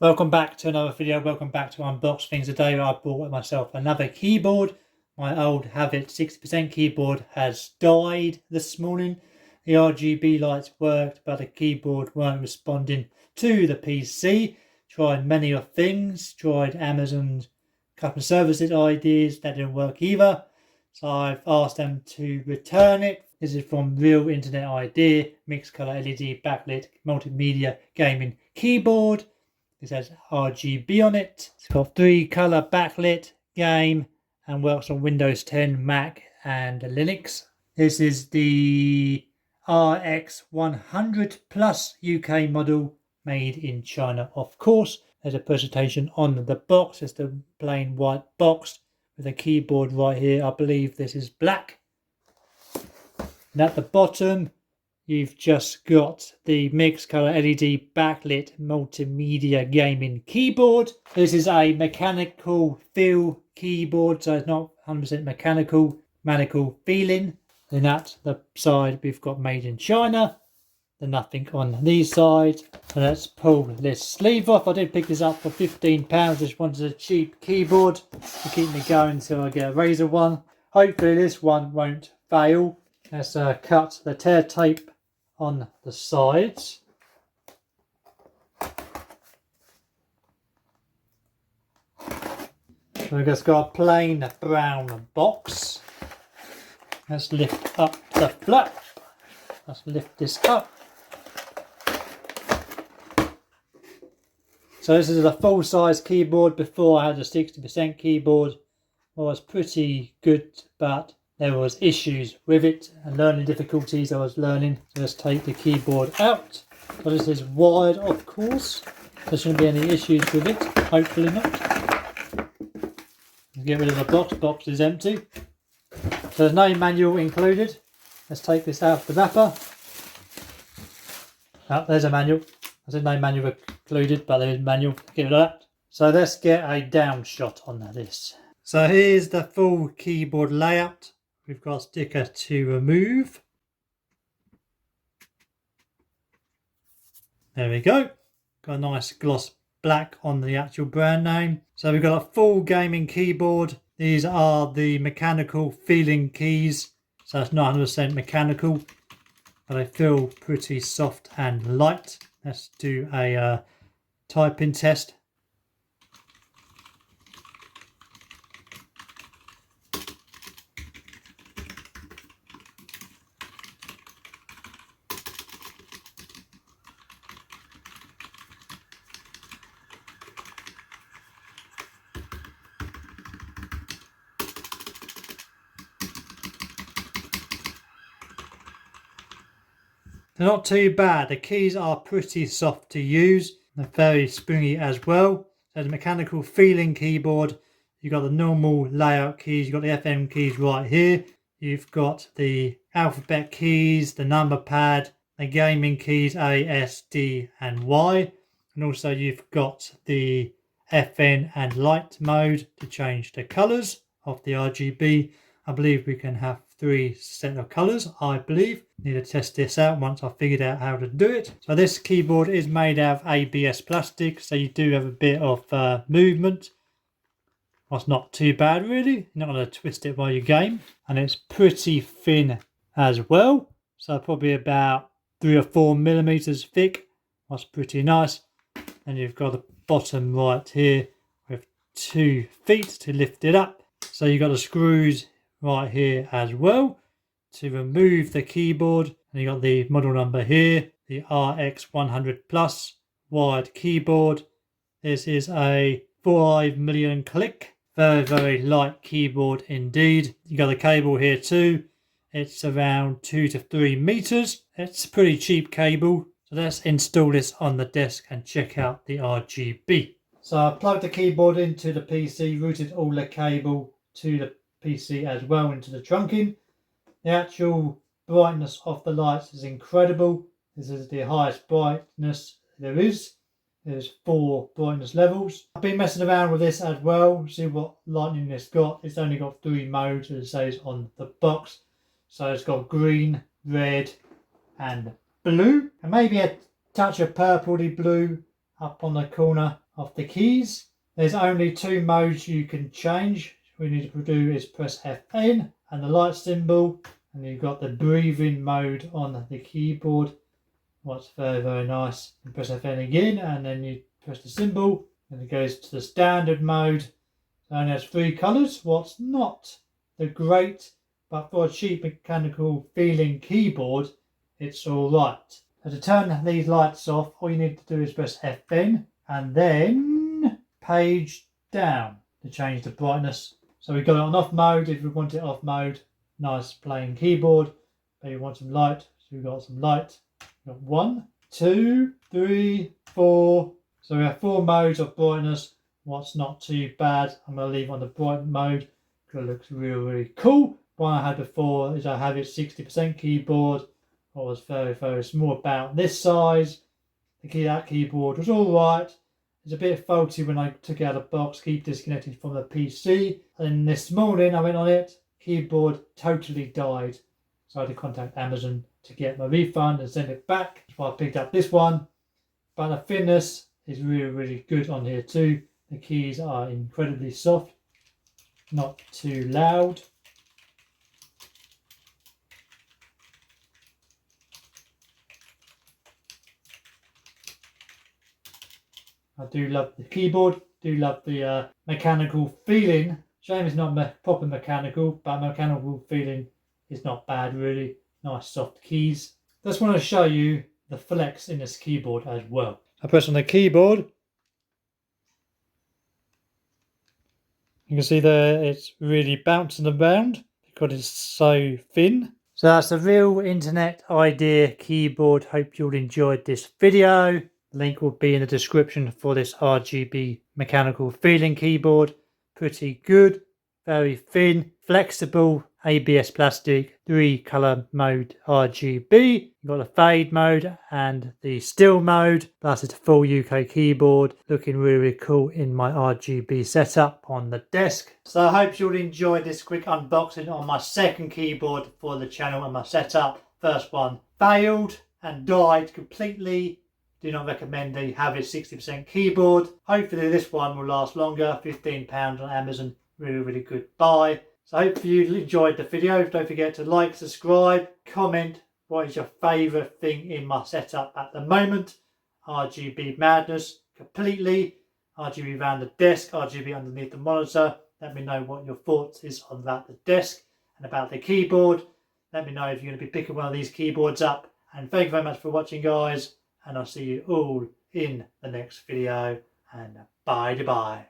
Welcome back to another video. Welcome back to Unbox Things. Today I bought myself another keyboard. My old Havit 60% keyboard has died this morning. The RGB lights worked, but the keyboard weren't responding to the PC. Tried many of things. Tried Amazon's customer services ideas. That didn't work either. So I've asked them to return it. This is from Real Internet Idea. Mixed color LED backlit multimedia gaming keyboard. It has RGB on it. It's got 3-color backlit, game, and works on Windows 10, Mac, and Linux. This is the RX100 Plus UK model, made in China, of course. There's a presentation on the box. It's the plain white box with a keyboard right here. I believe this is black. And at the bottom, you've just got the mixed color LED backlit multimedia gaming keyboard. This is a mechanical feel keyboard, so it's not 100% mechanical feeling. Then at the side, we've got made in China. Then nothing on these sides. And let's pull this sleeve off. I did pick this up for £15. Just wanted a cheap keyboard to keep me going until I get a Razer one. Hopefully this one won't fail. Let's cut the tear tape on the sides. So we've just got a plain brown box. Let's lift up the flap. Let's lift this up. So this is a full-size keyboard. Before I had a 60% keyboard. It was pretty good, but there was issues with it and learning difficulties I was learning. So let's take the keyboard out. So this is wired, of course. There shouldn't be any issues with it. Hopefully not. Let's get rid of the box. Box is empty. So there's no manual included. Let's take this out of the wrapper. Oh, there's a manual. I said no manual included, but there is a manual. Get rid of that. So let's get a down shot on this. So here's the full keyboard layout. We've got a sticker to remove. There we go. Got a nice gloss black on the actual brand name. So we've got a full gaming keyboard. These are the mechanical feeling keys. So it's not 100% mechanical, but they feel pretty soft and light. Let's do a typing test. They're not too bad. The keys are pretty soft to use. They're very springy as well. So the mechanical feeling keyboard, you've got the normal layout keys. You've got the FM keys right here. You've got the alphabet keys, the number pad, the gaming keys A, S, D and Y. And also you've got the FN and light mode to change the colours of the RGB. I believe we can have 3 set of colours, I believe. Need to test this out once I've figured out how to do it. So this keyboard is made out of ABS plastic, so you do have a bit of movement. Well, it's not too bad really. You're not going to twist it while you game. And it's pretty thin as well. So probably about 3 or 4 millimeters thick. That's pretty nice. And you've got the bottom right here with 2 feet to lift it up. So you've got the screws right here as well to remove the keyboard. And you got the model number here, the RX100 Plus wired keyboard. This is a 5 million click. Very light keyboard indeed. You got the cable here too. It's around 2 to 3 meters. It's a pretty cheap cable. So let's install this on the desk and check out the RGB. So I plugged the keyboard into the PC, routed all the cable to the PC as well into the trunking. The actual brightness of the lights is incredible. This is the highest brightness there is. There's 4 brightness levels. I've been messing around with this as well. See what lighting it's got. It's only got 3 modes as it says on the box. So it's got green, red and blue. And maybe a touch of purpley blue up on the corner of the keys. There's only 2 modes you can change. What you need to do is press FN and the light symbol, and you've got the breathing mode on the keyboard. What's very, very nice. You press FN again, and then you press the symbol, and it goes to the standard mode. It only has 3 colours. What's not the great, but for a cheap mechanical feeling keyboard, it's alright. So to turn these lights off, all you need to do is press FN and then page down to change the brightness. So we've got it on off mode. If we want it off mode, nice plain keyboard. Maybe we want some light, so we've got some light. We've got 1, 2, 3, 4. So we have 4 modes of brightness. What's not too bad. I'm going to leave on the bright mode because it looks really, really cool. One I had before is I have it 60% keyboard. It was very, very small, about this size. That keyboard was alright. It's a bit faulty when I took it out of the box, keep disconnected from the PC. And then this morning I went on it, keyboard totally died. So I had to contact Amazon to get my refund and send it back. So I picked up this one. But the thinness is really, really good on here too. The keys are incredibly soft, not too loud. I do love the keyboard, do love the mechanical feeling. Shame it's not proper mechanical, but mechanical feeling is not bad really. Nice soft keys. Just want to show you the flex in this keyboard as well. I press on the keyboard. You can see there it's really bouncing around because it's so thin. So that's a real internet idea keyboard. Hope you all enjoyed this video. Link will be in the description for this RGB mechanical feeling keyboard. Pretty good, very thin, flexible, ABS plastic, 3 colour mode RGB. You've got the fade mode and the still mode. Plus it's a full UK keyboard. Looking really, really cool in my RGB setup on the desk. So I hope you'll enjoy this quick unboxing on my second keyboard for the channel and my setup. First one failed and died completely. Do not recommend the have it 60% keyboard. Hopefully this one will last longer. £15 on Amazon. Really, really good buy. So hopefully you enjoyed the video. Don't forget to like, subscribe, comment. What is your favourite thing in my setup at the moment? RGB madness completely. RGB around the desk. RGB underneath the monitor. Let me know what your thoughts is on about the desk and about the keyboard. Let me know if you're going to be picking one of these keyboards up. And thank you very much for watching, guys. And I'll see you all in the next video. And bye-bye.